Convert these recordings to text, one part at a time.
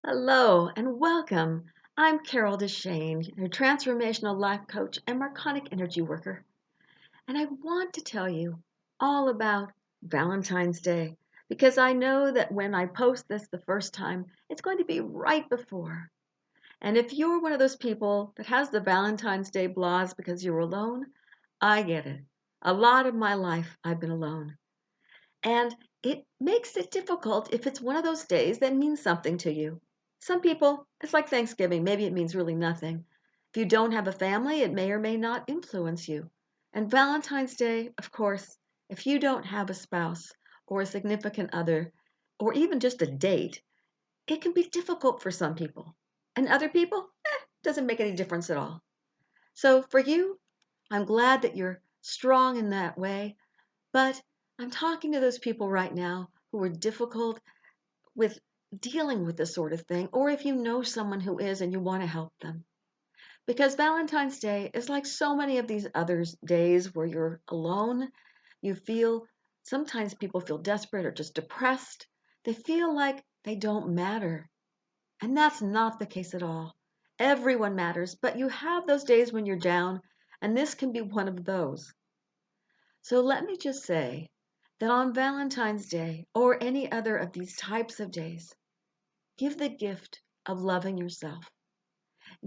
Hello and welcome. I'm Carol DeChaine, your transformational life coach and Marconic energy worker. And I want to tell you all about Valentine's Day because I know that when I post this the first time, it's going to be right before. And if you're one of those people that has the Valentine's Day blues because you're alone, I get it. A lot of my life I've been alone. And it makes it difficult if it's one of those days that means something to you. Some people, it's like Thanksgiving, maybe it means really nothing. If you don't have a family, it may or may not influence you. And Valentine's Day, of course, if you don't have a spouse or a significant other, or even just a date, it can be difficult for some people. And other people, doesn't make any difference at all. So for you, I'm glad that you're strong in that way, but I'm talking to those people right now who are difficult with dealing with this sort of thing, or if you know someone who is and you want to help them. Because Valentine's Day is like so many of these other days where you're alone. You feel, sometimes people feel desperate or just depressed. They feel like they don't matter. And that's not the case at all. Everyone matters, but you have those days when you're down, and this can be one of those. So let me just say that on Valentine's Day or any other of these types of days, give the gift of loving yourself.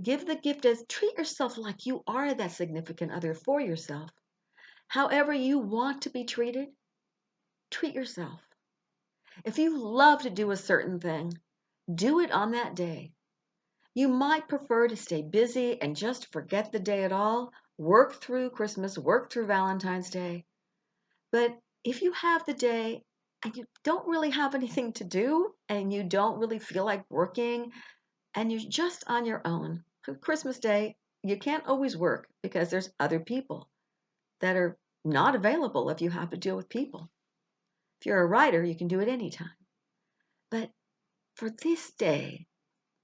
Give the gift as treat yourself like you are that significant other for yourself. However you want to be treated, treat yourself. If you love to do a certain thing, do it on that day. You might prefer to stay busy and just forget the day at all, work through Christmas, work through Valentine's Day. But if you have the day and you don't really have anything to do and you don't really feel like working and you're just on your own, Christmas Day, you can't always work because there's other people that are not available if you have to deal with people. If you're a writer, you can do it anytime. But for this day,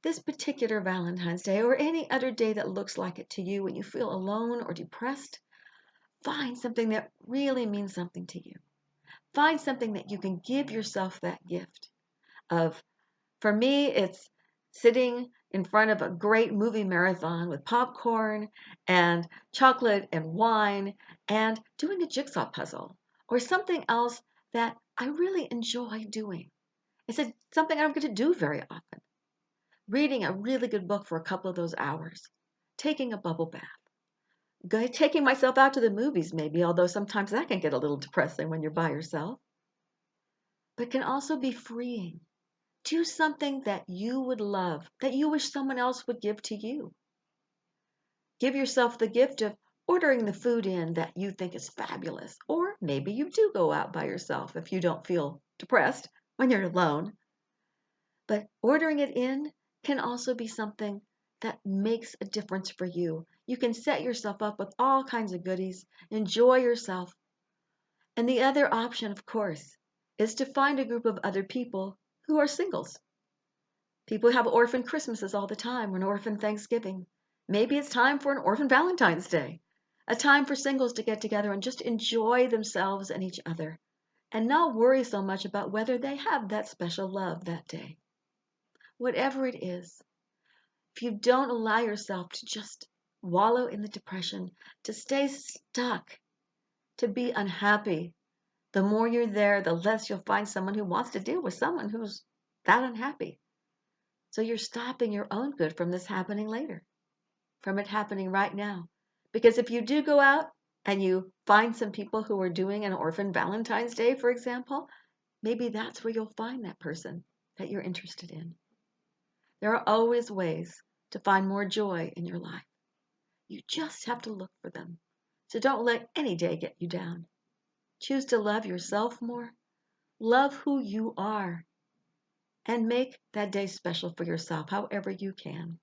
this particular Valentine's Day, or any other day that looks like it to you when you feel alone or depressed, find something that really means something to you. Find something that you can give yourself that gift of. For me, it's sitting in front of a great movie marathon with popcorn and chocolate and wine and doing a jigsaw puzzle or something else that I really enjoy doing. It's something I don't get to do very often. Reading a really good book for a couple of those hours, taking a bubble bath, taking myself out to the movies maybe, although sometimes that can get a little depressing when you're by yourself, but can also be freeing. Do something that you would love, that you wish someone else would give to you. Give yourself the gift of ordering the food in that you think is fabulous. Or maybe you do go out by yourself if you don't feel depressed when you're alone. But ordering it in can also be something that makes a difference for you. You can set yourself up with all kinds of goodies, enjoy yourself. And the other option, of course, is to find a group of other people who are singles. People have orphan Christmases all the time or an orphan Thanksgiving. Maybe it's time for an orphan Valentine's Day, a time for singles to get together and just enjoy themselves and each other and not worry so much about whether they have that special love that day. Whatever it is, if you don't allow yourself to just wallow in the depression, to stay stuck, to be unhappy, the more you're there, the less you'll find someone who wants to deal with someone who's that unhappy. So you're stopping your own good from this happening later, from it happening right now. Because if you do go out and you find some people who are doing an orphan Valentine's Day, for example, maybe that's where you'll find that person that you're interested in. There are always ways to find more joy in your life. You just have to look for them. So don't let any day get you down. Choose to love yourself more. Love who you are. And make that day special for yourself however you can.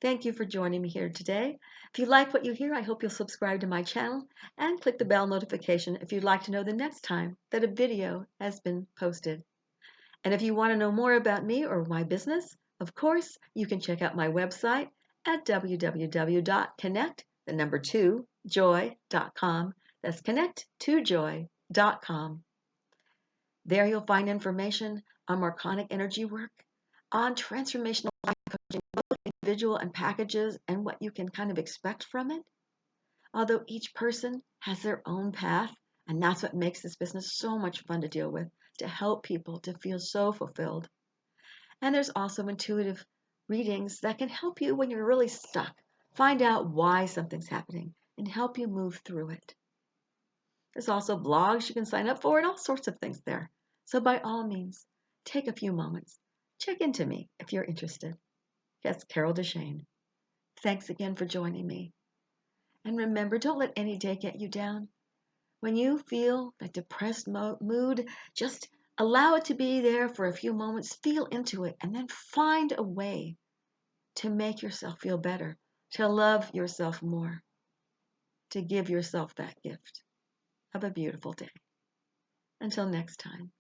Thank you for joining me here today. If you like what you hear, I hope you'll subscribe to my channel and click the bell notification if you'd like to know the next time that a video has been posted. And if you want to know more about me or my business, of course, you can check out my website at www.connect2joy.com. That's connect2joy.com. There you'll find information on Marconic energy work, on transformational life coaching, both individual and packages, and what you can kind of expect from it. Although each person has their own path, and that's what makes this business so much fun to deal with, to help people to feel so fulfilled. And there's also intuitive readings that can help you when you're really stuck, find out why something's happening, and help you move through it. There's also blogs you can sign up for and all sorts of things there. So by all means, take a few moments. Check into me if you're interested. That's Carol DeChaine. Thanks again for joining me. And remember, don't let any day get you down. When you feel that depressed mood, just allow it to be there for a few moments, feel into it, and then find a way to make yourself feel better, to love yourself more, to give yourself that gift. Have a beautiful day. Until next time.